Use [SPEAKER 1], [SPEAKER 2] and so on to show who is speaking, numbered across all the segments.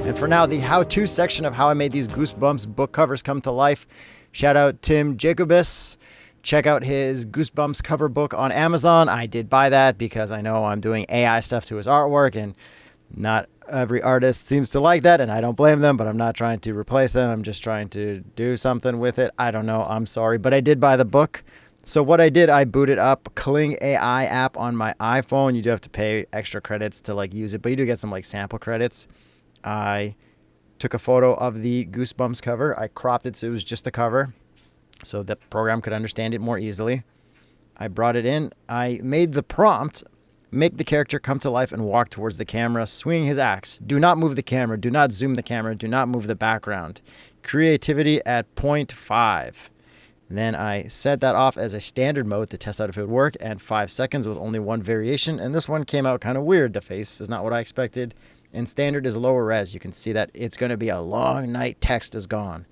[SPEAKER 1] And for now, the how-to section of how I made these Goosebumps book covers come to life. Shout out Tim Jacobus. Check out his Goosebumps cover book on Amazon. I did buy that because I know I'm doing AI stuff to his artwork, and not every artist seems to like that, and I don't blame them, but I'm not trying to replace them. I'm just trying to do something with it. I don't know. I'm sorry, but I did buy the book. So what I did, I booted up Kling AI app on my iPhone. You do have to pay extra credits to use it, but you do get some sample credits. I took a photo of the Goosebumps cover. I cropped it so it was just the cover so the program could understand it more easily. I brought it in. I made the prompt, make the character come to life and walk towards the camera, swinging his axe. Do not move the camera. Do not zoom the camera. Do not move the background. Creativity at 0.5. Then I set that off as a standard mode to test out if it would work, and 5 seconds with only one variation. And this one came out kind of weird. The face is not what I expected. And standard is lower res. You can see that it's going to be a long night. Text is gone.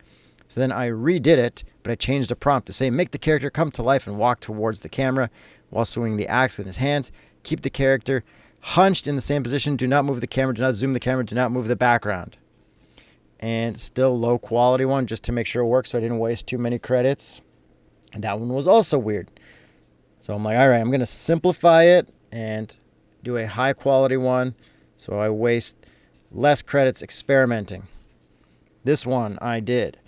[SPEAKER 1] So then I redid it, but I changed the prompt to say, make the character come to life and walk towards the camera while swinging the axe in his hands. Keep the character hunched in the same position. Do not move the camera. Do not zoom the camera. Do not move the background. And still low quality one just to make sure it works so I didn't waste too many credits. And that one was also weird. So I'm like, all right, I'm going to simplify it and do a high quality one so I waste less credits experimenting. This one I did.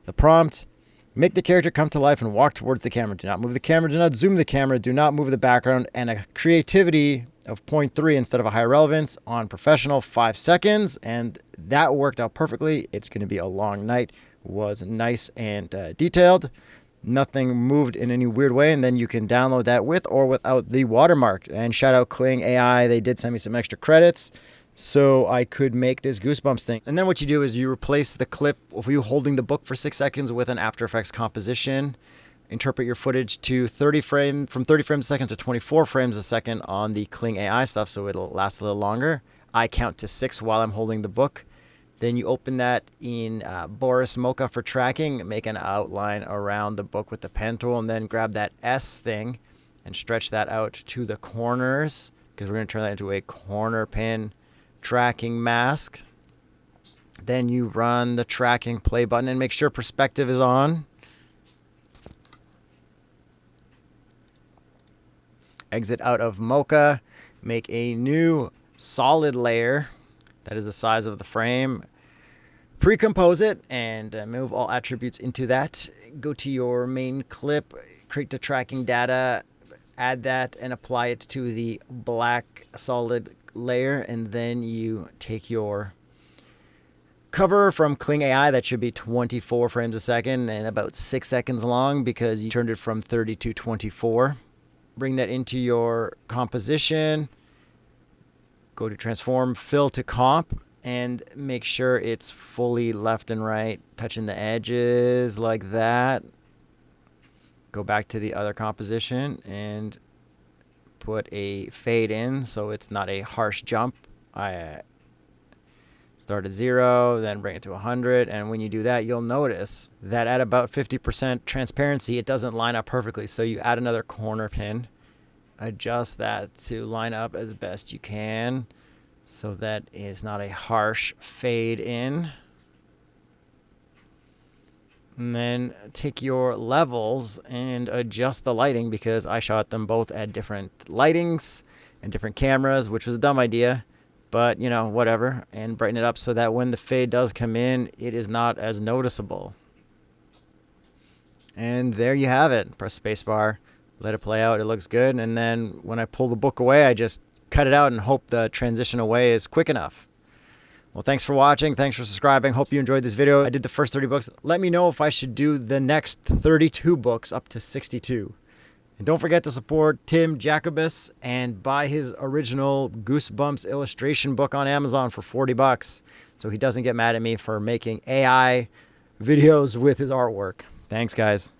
[SPEAKER 1] The prompt, make the character come to life and walk towards the camera. Do not move the camera. Do not zoom the camera. Do not move the background. And a creativity of 0.3 instead of a high relevance. On professional, 5 seconds. And that worked out perfectly. It's going to be a long night. Was nice and detailed. Nothing moved in any weird way. And then you can download that with or without the watermark. And shout out Kling AI. They did send me some extra credits so I could make this Goosebumps thing. And then what you do is you replace the clip of you holding the book for 6 seconds with an After Effects composition. Interpret your footage to from 30 frames a second to 24 frames a second on the Kling AI stuff so it'll last a little longer. I count to 6 while I'm holding the book. Then you open that in Boris Mocha for tracking, make an outline around the book with the pen tool, and then grab that S thing and stretch that out to the corners because we're going to turn that into a corner pin tracking mask. Then you run the tracking play button and make sure perspective is on. Exit out of Mocha, make a new solid layer that is the size of the frame. Pre-compose it and move all attributes into that. Go to your main clip, create the tracking data, add that and apply it to the black solid layer, and then you take your cover from Kling AI that should be 24 frames a second and about 6 seconds long because you turned it from 30 to 24. Bring that into your composition, go to transform, fill to comp, and make sure it's fully left and right, touching the edges like that. Go back to the other composition and put a fade in so it's not a harsh jump. I start at 0, then bring it to 100, and when you do that, you'll notice that at about 50% transparency, it doesn't line up perfectly. So you add another corner pin, adjust that to line up as best you can so that it's not a harsh fade in. And then take your levels and adjust the lighting because I shot them both at different lightings and different cameras, which was a dumb idea, but whatever. And brighten it up so that when the fade does come in, it is not as noticeable. And there you have it. Press spacebar, let it play out. It looks good. And then when I pull the book away, I just cut it out and hope the transition away is quick enough. Well, thanks for watching. Thanks for subscribing. Hope you enjoyed this video. I did the first 30 books. Let me know if I should do the next 32 books up to 62. And don't forget to support Tim Jacobus and buy his original Goosebumps illustration book on Amazon for 40 bucks so he doesn't get mad at me for making AI videos with his artwork. Thanks, guys.